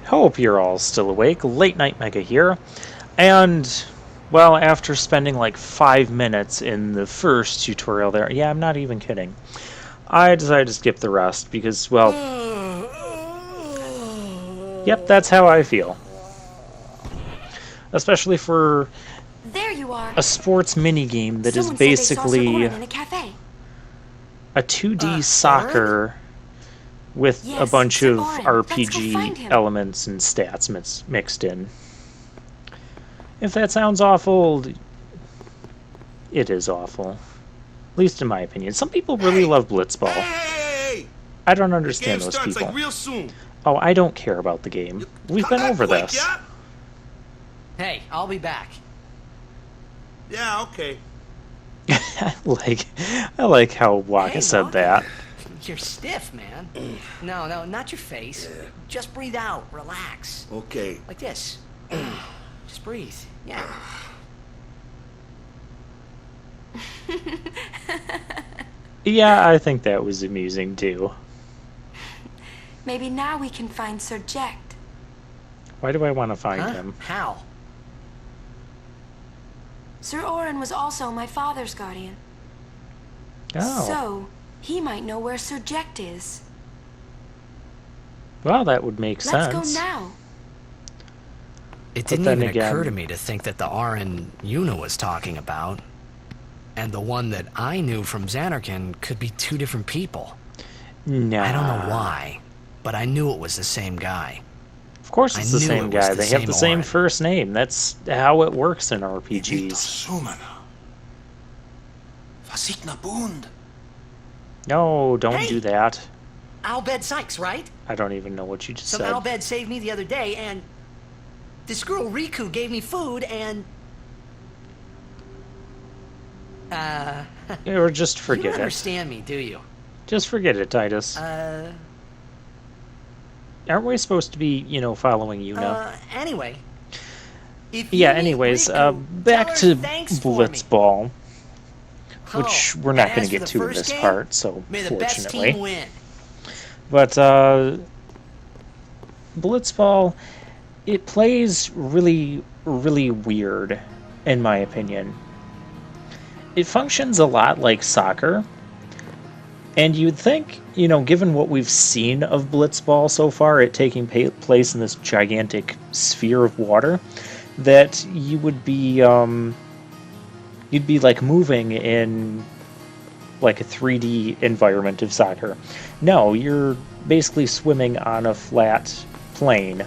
Hope you're all still awake. Late Night Mega here. And, well, after spending like 5 minutes in the first tutorial there, yeah, I'm not even kidding, I decided to skip the rest because, well, yep, that's how I feel. Especially for there you are. A sports minigame that Someone is basically in a cafe. a 2D soccer with a bunch of RPG elements and stats mixed in. If that sounds awful, it is awful. At least in my opinion. Some people really love Blitzball. I don't understand those people. Like real soon. Oh, I don't care about the game. We've been over this. Yeah? Hey, I'll be back. Yeah, okay. I like how Waka said that. You're stiff, man. No, not your face. Just breathe out. Relax. Okay. Like this. Just breathe. Yeah. Yeah, I think that was amusing too. Maybe now we can find Sir Jack. Why do I want to find him? How? Sir Orin was also my father's guardian. Oh. So, he might know where Sir Jack is. Well, that would make sense. Let's go now. It didn't even occur to me to think that the Orin Yuna was talking about, and the one that I knew from Xanarkand could be two different people. No. I don't know why, but I knew it was the same guy. Of course it's the same guy. They have the same first name. That's how it works in RPGs. No, don't do that. Bhed Sykes, right? I don't even know what you just said. Some Bhed saved me the other day, and this girl Riku gave me food, and or just forget you it. don't understand me, do you? Just forget it, Titus. Aren't we supposed to be, following Yuna? Anyway. Yeah, anyways, back to Blitzball, which we're not going to get to in this part, so fortunately. But, Blitzball, it plays really, really weird, in my opinion. It functions a lot like soccer. And you'd think, given what we've seen of Blitzball so far, it taking place in this gigantic sphere of water, that you would be, you'd be like moving in like a 3D environment of soccer. No, you're basically swimming on a flat plane.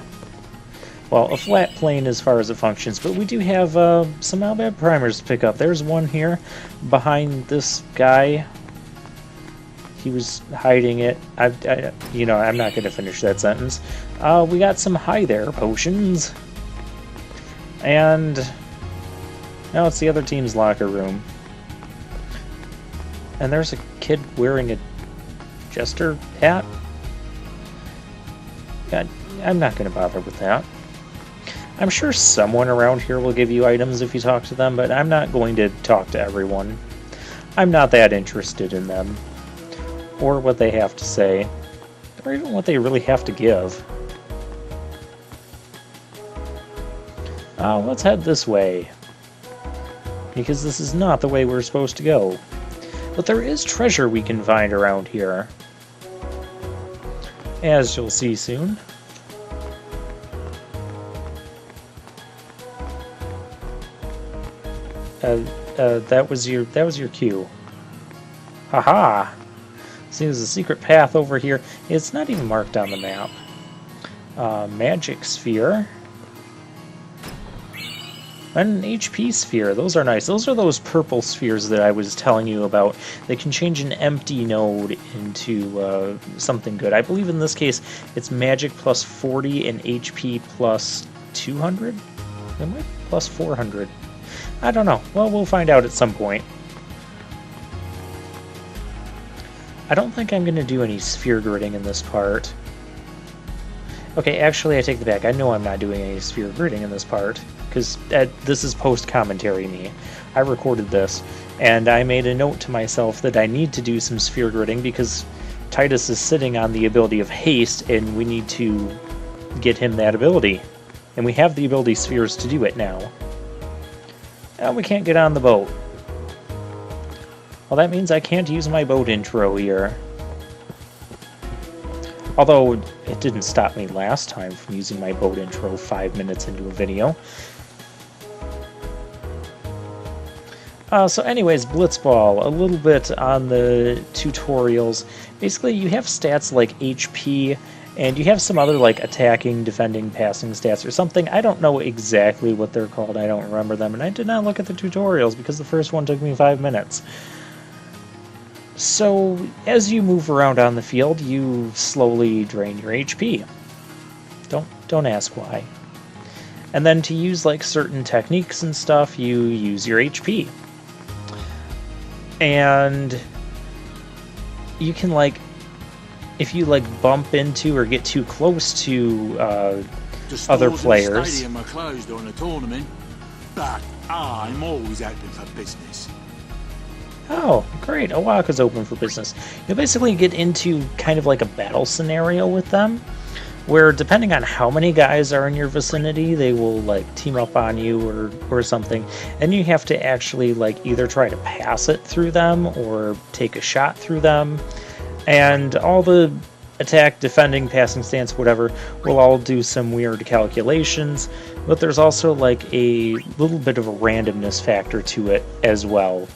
Well, a flat plane as far as it functions, but we do have some Bhed primers to pick up. There's one here behind this guy. He was hiding it. I'm not going to finish that sentence. We got some hi there potions. And now it's the other team's locker room. And there's a kid wearing a jester hat. God, I'm not going to bother with that. I'm sure someone around here will give you items if you talk to them, but I'm not going to talk to everyone. I'm not that interested in them. Or what they have to say, or even what they really have to give. Let's head this way, because this is not the way we're supposed to go. But there is treasure we can find around here, as you'll see soon. That was your cue. Haha. See, there's a secret path over here. It's not even marked on the map. Magic sphere. And an HP sphere. Those are nice. Those are those purple spheres that I was telling you about. They can change an empty node into something good. I believe in this case it's magic plus 40 and HP plus 200? Am I plus 400? I don't know. Well, we'll find out at some point. I don't think I'm going to do any sphere gridding in this part. Okay, actually I take the back. I know I'm not doing any sphere gridding in this part, because this is post-commentary me. I recorded this, and I made a note to myself that I need to do some sphere gridding because Titus is sitting on the ability of haste, and we need to get him that ability. And we have the ability spheres to do it now. And we can't get on the boat. Well, that means I can't use my boat intro here. Although, it didn't stop me last time from using my boat intro 5 minutes into a video. So anyways, Blitzball, a little bit on the tutorials. Basically, you have stats like HP, and you have some other like attacking, defending, passing stats or something. I don't know exactly what they're called, I don't remember them, and I did not look at the tutorials because the first one took me 5 minutes. So, as you move around on the field, you slowly drain your HP. Don't ask why. And then to use like certain techniques and stuff, you use your HP. And you can like, if you like bump into or get too close to other players. The stadium are closed during the tournament, but I'm always open for business. Oh, great. Owaka's open for business. You'll basically get into kind of like a battle scenario with them, where depending on how many guys are in your vicinity, they will like team up on you or something, and you have to actually like either try to pass it through them or take a shot through them, and all the attack, defending, passing stance, whatever, will all do some weird calculations, but there's also like a little bit of a randomness factor to it as well.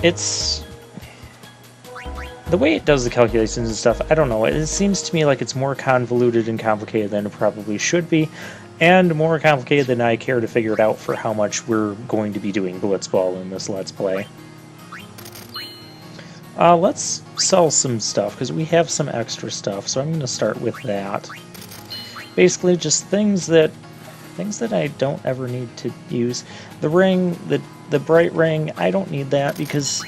It's the way it does the calculations and stuff, I don't know, it seems to me like it's more convoluted and complicated than it probably should be, and more complicated than I care to figure it out for how much we're going to be doing Blitzball in this Let's Play. Let's sell some stuff, because we have some extra stuff, so I'm going to start with that. Basically just things that I don't ever need to use. The ring, the bright ring, I don't need that because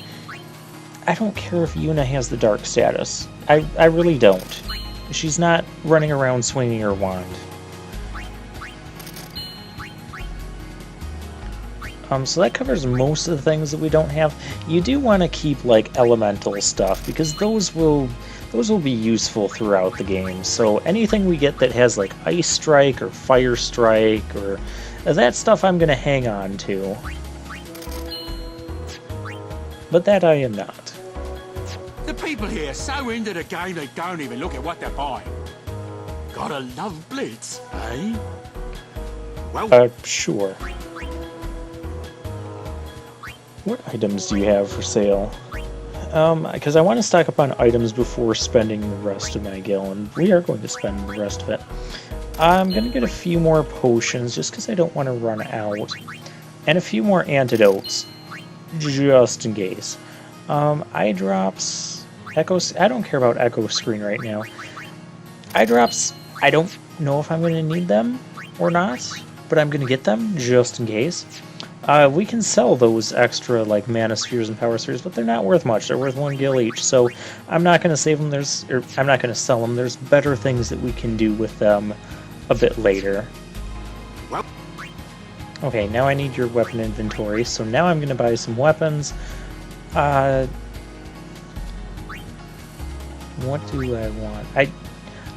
I don't care if Yuna has the dark status. I really don't. She's not running around swinging her wand. So that covers most of the things that we don't have. You do want to keep like elemental stuff because those will be useful throughout the game. So anything we get that has like Ice Strike or Fire Strike or that stuff I'm going to hang on to. But that I am not. The people here are so into the game they don't even look at what they're buying. Gotta love Blitz, eh? Well, sure. What items do you have for sale? Because I want to stock up on items before spending the rest of my gil, and we are going to spend the rest of it. I'm going to get a few more potions, just because I don't want to run out. And a few more antidotes, just in case. Eye drops, echo... I don't care about echo screen right now. Eye drops, I don't know if I'm going to need them or not, but I'm going to get them, just in case. We can sell those extra like mana spheres and power spheres, but they're not worth much. They're worth 1 gil each, so I'm not going to save them. I'm not going to sell them. There's better things that we can do with them a bit later. Okay, now I need your weapon inventory, so now I'm going to buy some weapons. What do I want?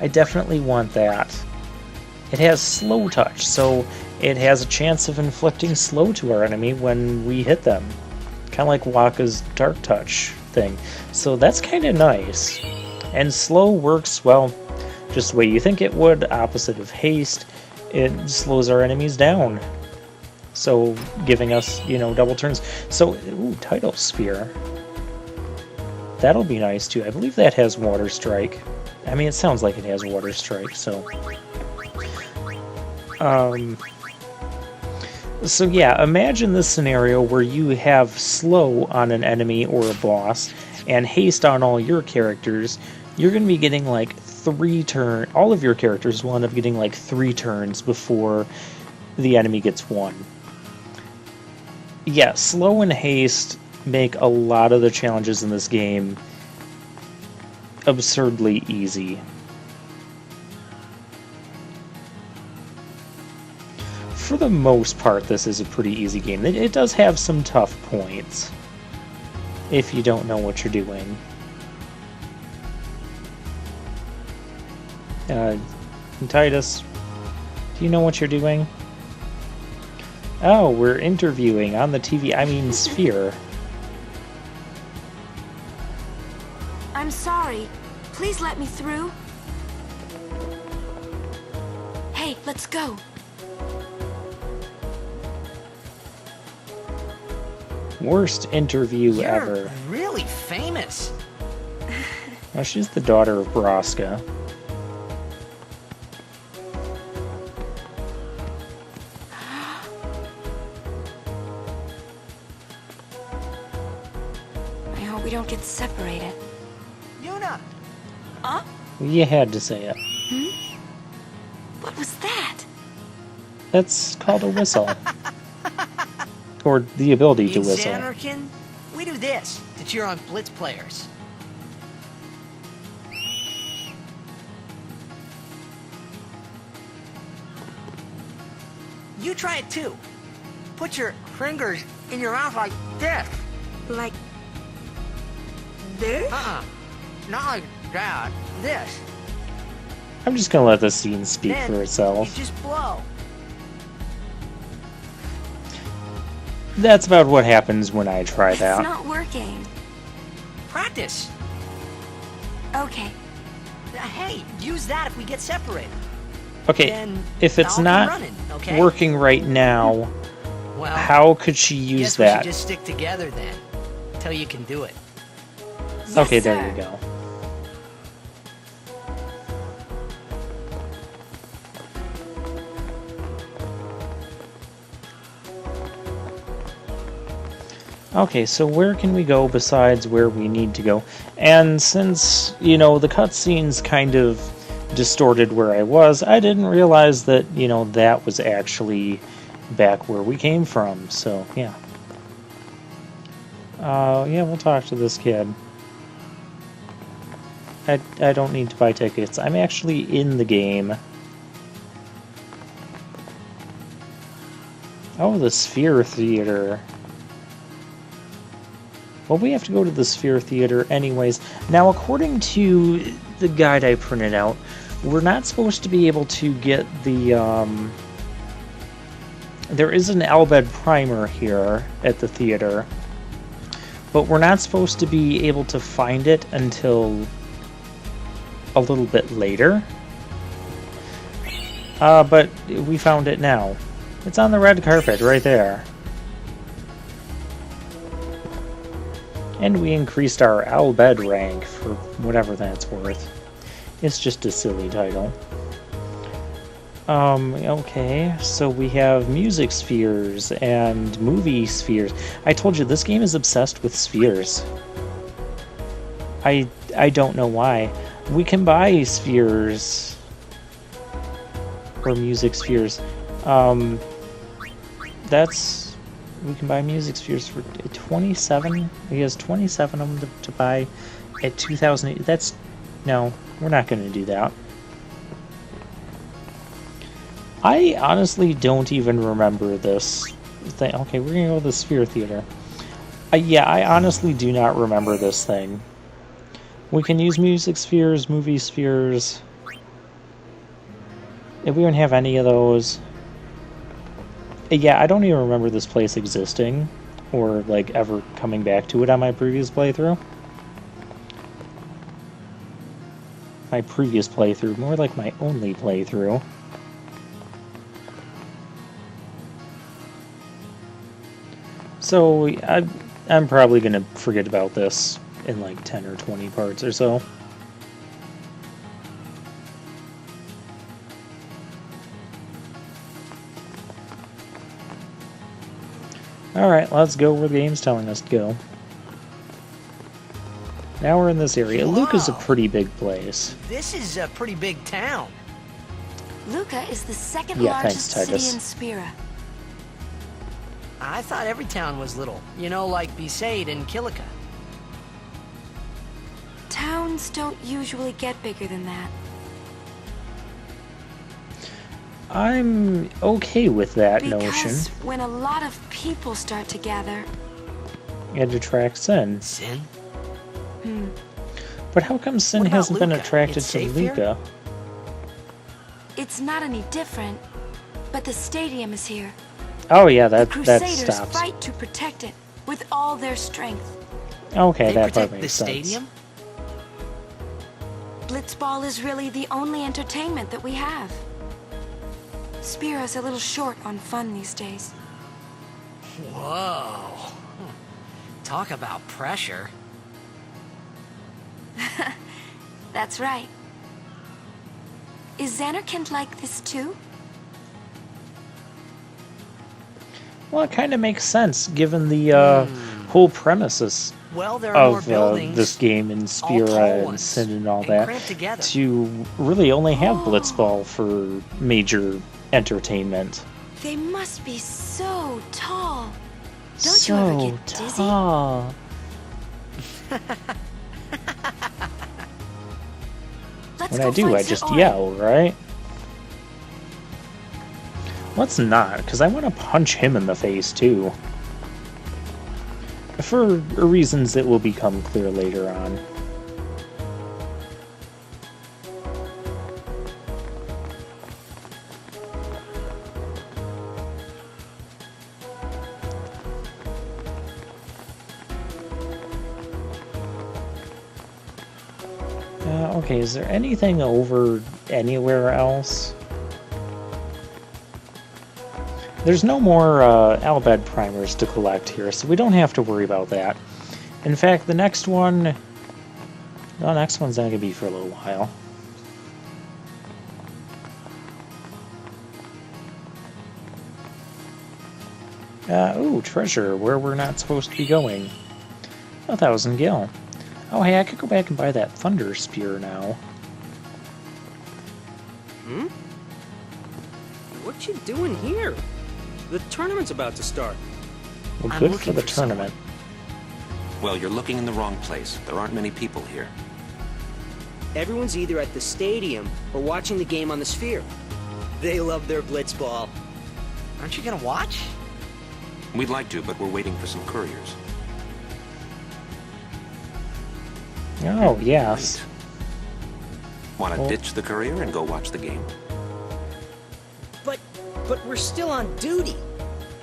I definitely want that. It has slow touch, so it has a chance of inflicting slow to our enemy when we hit them. Kind of like Waka's dark touch thing. So that's kind of nice. And slow works, well, just the way you think it would, opposite of haste. It slows our enemies down. So giving us, you know, double turns. So, ooh, Tidal Sphere. That'll be nice too. I believe that has Water Strike. I mean, it sounds like it has Water Strike, so... So yeah, imagine this scenario where you have slow on an enemy or a boss, and haste on all your characters. You're going to be getting like 3 turns. All of your characters will end up getting like 3 turns before the enemy gets 1. Yeah, slow and haste make a lot of the challenges in this game absurdly easy. For the most part, this is a pretty easy game. It does have some tough points if you don't know what you're doing. Titus, do you know what you're doing? Oh, we're interviewing on the TV. I mean, Sphere. I'm sorry. Please let me through. Hey, let's go. Worst interview You're ever. really famous. Well, she's the daughter of Braska. I hope we don't get separated. Yuna! Huh? You had to say it. What was that? That's called a whistle. Or the ability to In whistle. Xanarkin, we do this to cheer on Blitz players. You try it too. Put your fingers in your mouth like this. Like... this? Not like that. This. I'm just gonna let the scene speak Then for itself. you just blow. That's about what happens when I try It's that. not working. Practice. Okay. Hey, use that if we get separated. Okay, Then if it's I'll keep not running, okay? working right now, Well, how could she use guess we that? should just stick together then, till you can do it. Yes, Okay, there sir. you go. Okay, so where can we go besides where we need to go? And since, you know, the cutscenes kind of distorted where I was, I didn't realize that, you know, that was actually back where we came from, so, yeah. Yeah, we'll talk to this kid. I don't need to buy tickets. I'm actually in the game. Oh, the Sphere Theater. Well, we have to go to the Sphere Theater anyways. Now, according to the guide I printed out, we're not supposed to be able to get the, there is an Bhed primer here at the theater, but we're not supposed to be able to find it until a little bit later. But we found it now. It's on the red carpet right there. And we increased our Bhed rank for whatever that's worth. It's just a silly title. Okay, so we have music spheres and movie spheres. I told you, this game is obsessed with spheres. I don't know why. We can buy spheres. Or music spheres. We can buy music spheres for 27. He has 27 of them to buy at 2,000. No, we're not going to do that. I honestly don't even remember this thing. Okay, we're going to go to the Sphere Theater. Yeah, I honestly do not remember this thing. We can use music spheres, movie spheres. If we don't have any of those... Yeah, I don't even remember this place existing, or, like, ever coming back to it on my previous playthrough. My previous playthrough, more like my only playthrough. So, I'm probably gonna forget about this in, like, 10 or 20 parts or so. Alright, let's go where the game's telling us to go. Now we're in this area. Wow. Luca's a pretty big place. This is a pretty big town. Luca is the second Yeah, largest thanks, city Titus. in Spira. I thought every town was little. You know, like Besaid and Kilika. Towns don't usually get bigger than that. I'm okay with that Because notion. when a lot of people start to gather... It attracts Sin. Sin? But how come Sin What about hasn't been Luca? attracted It's to safe here? Luca? It's not any different, but the stadium is here. Oh yeah, that The Crusaders stops. fight to protect it with all their strength. Okay, They that part protect the makes sense. stadium? Blitzball is really the only entertainment that we have. Spira's a little short on fun these days. Whoa. Talk about pressure. That's right. Is Xanarkand like this too? Well, it kind of makes sense given the whole premises Well, there are more of buildings. this game and all tall Spira and ones, Sin and all and that cramped together. to really only have Blitzball for major entertainment. They must be so tall. Don't so you ever get dizzy? tall. Let's When go I do, find I Sir just Orin. yell, right? Let's not, because I want to punch him in the face too. For reasons that will become clear later on. Okay, is there anything over anywhere else? There's no more Bhed primers to collect here, so we don't have to worry about that. In fact, the next one... The next one's not going to be for a little while. Ooh, treasure, where we're not supposed to be going. 1,000 gil. Oh, hey, I could go back and buy that Thunder Spear now. What you doing here? The tournament's about to start. Well, I'm good for looking the for tournament. Well, you're looking in the wrong place. There aren't many people here. Everyone's either at the stadium or watching the game on the Sphere. They love their blitzball. Aren't you gonna watch? We'd like to, but we're waiting for some couriers. Oh, yes. Want to Well- ditch the courier and go watch the game? But we're still on duty.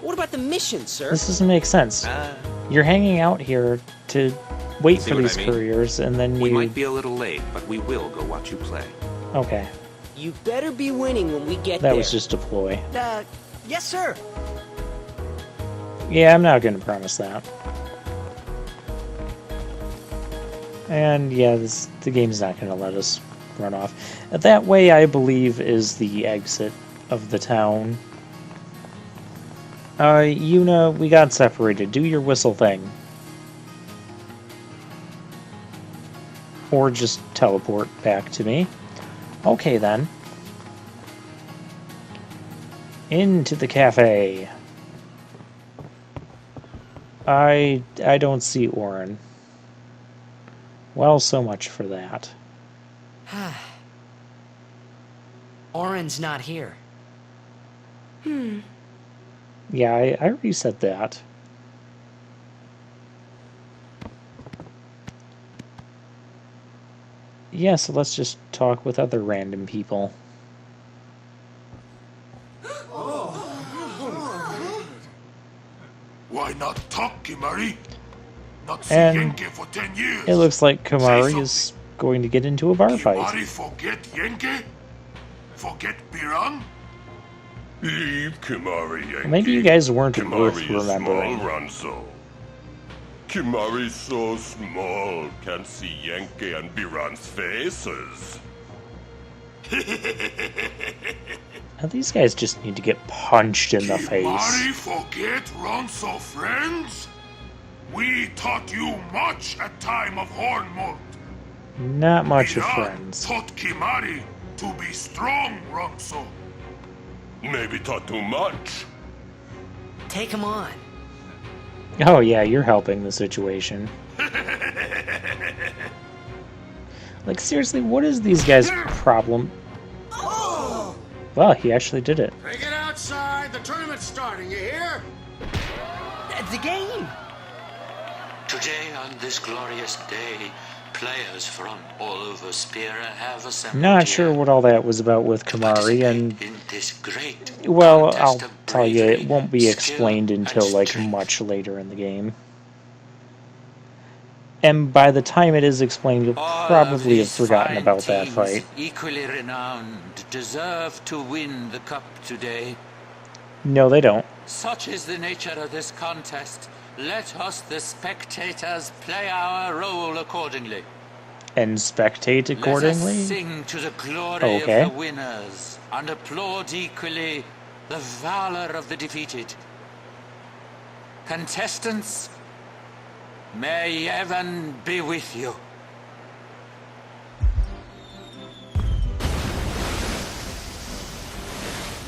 What about the mission, sir? This doesn't make sense. You're hanging out here to wait See for what these I mean? couriers, and then We you... might be a little late, but we will go watch you play. Okay, You better be winning when we get that there. was just a ploy. Yes, sir. Yeah, I'm not going to promise that. And yeah, the game's not going to let us run off. That way, I believe, is the exit of the town. Yuna, we got separated. Do your whistle thing. Or just teleport back to me. Okay, then. Into the cafe. I don't see Orin. Well, so much for that. Orin's not here. Yeah, I already said that. Yeah, so let's just talk with other random people. Why not talk, Kimari? Not see And Yenke for 10 years. it looks like Kamari something. is going to get into a bar fight. Kimari forget Yenke? Forget Biran? Leave Kimari, Yankee. Maybe you guys weren't worth Kimari is remembering. small, Ranzo. Kimari's so small, can't see Yankee and Biran's faces. Now, these guys just need to get punched in the face. Kimari forget Ronso friends? We taught you much at time of Hornmold. Not much of Biran friends. taught Kimari to be strong, Ronso. Maybe taught too much. Take him on. Oh yeah, you're helping the situation. Like, seriously, what is these guys' problem? Well, he actually did it. Take it outside. The tournament's starting, you hear? The game. Today, on this glorious day, players from all over Spira have assembled Not sure here what all that was about with to Kamari, participate and in this great well, contest I'll of tell you, it bravery, won't be skill, explained and until like strength. much later in the game. And by the time it is explained, you'll All probably of have these forgotten fine about that teams, fight. equally renowned, deserve to win the cup today. No, they don't. Such is the nature of this contest. Let us, the spectators, play our role accordingly. And spectate Let accordingly? us sing to the glory Okay. of the winners, and applaud equally the valor of the defeated. Contestants, may heaven be with you.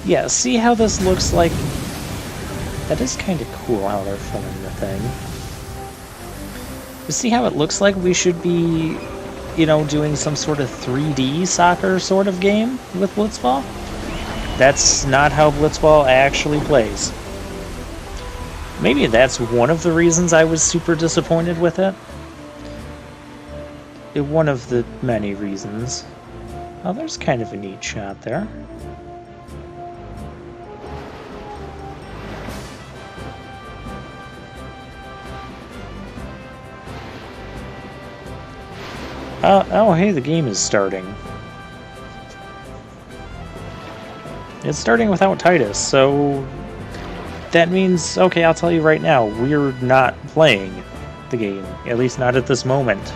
Yeah, see how this looks like? That is kind of cool how they're filming the thing. You see how it looks like we should be, you know, doing some sort of 3D soccer sort of game with Blitzball? That's not how Blitzball actually plays. Maybe that's one of the reasons I was super disappointed with it. One of the many reasons. Oh, there's kind of a neat shot there. Oh, hey, the game is starting. It's starting without Titus, so that means, okay, I'll tell you right now, we're not playing the game, at least not at this moment.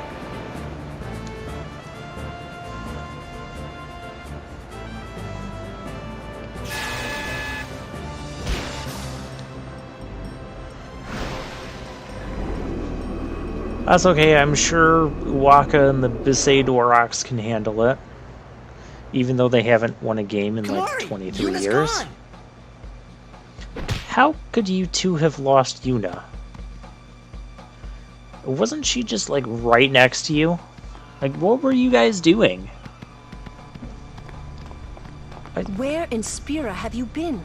That's okay, I'm sure Waka and the Besaid Aurochs can handle it. Even though they haven't won a game in like 23 Yuna's years. gone. How could you two have lost Yuna? Wasn't she just like right next to you? Like, what were you guys doing? Where in Spira have you been?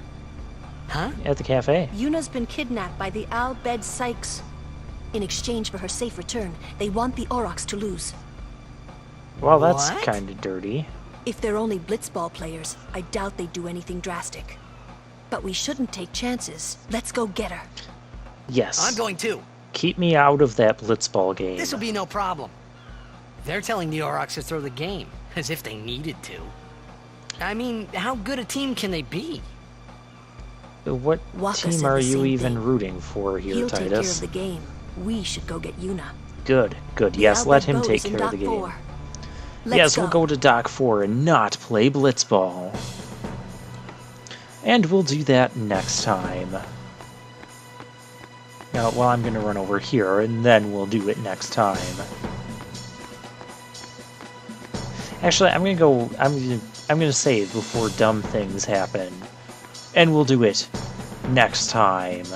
Huh? At the cafe. Yuna's been kidnapped by the Bhed Sykes. In exchange for her safe return, they want the Aurochs to lose. Well, that's What? kind of dirty. If they're only Blitzball players, I doubt they'd do anything drastic. But we shouldn't take chances. Let's go get her. Yes. I'm going too. Keep me out of that Blitzball game. This'll be no problem. They're telling the Aurochs to throw the game, as if they needed to. I mean, how good a team can they be? What Waka team said are the you same even thing. rooting for here, He'll take care Titus? of the game. We should go get Yuna. Good, good. The Yes, let Bhed him boat take is in care of the Dock game. 4. Let's Yes, we'll go to Dock 4 and not play Blitzball. And we'll do that next time. Now, well, I'm gonna run over here, and then we'll do it next time. Actually, I'm gonna save before dumb things happen. And we'll do it next time.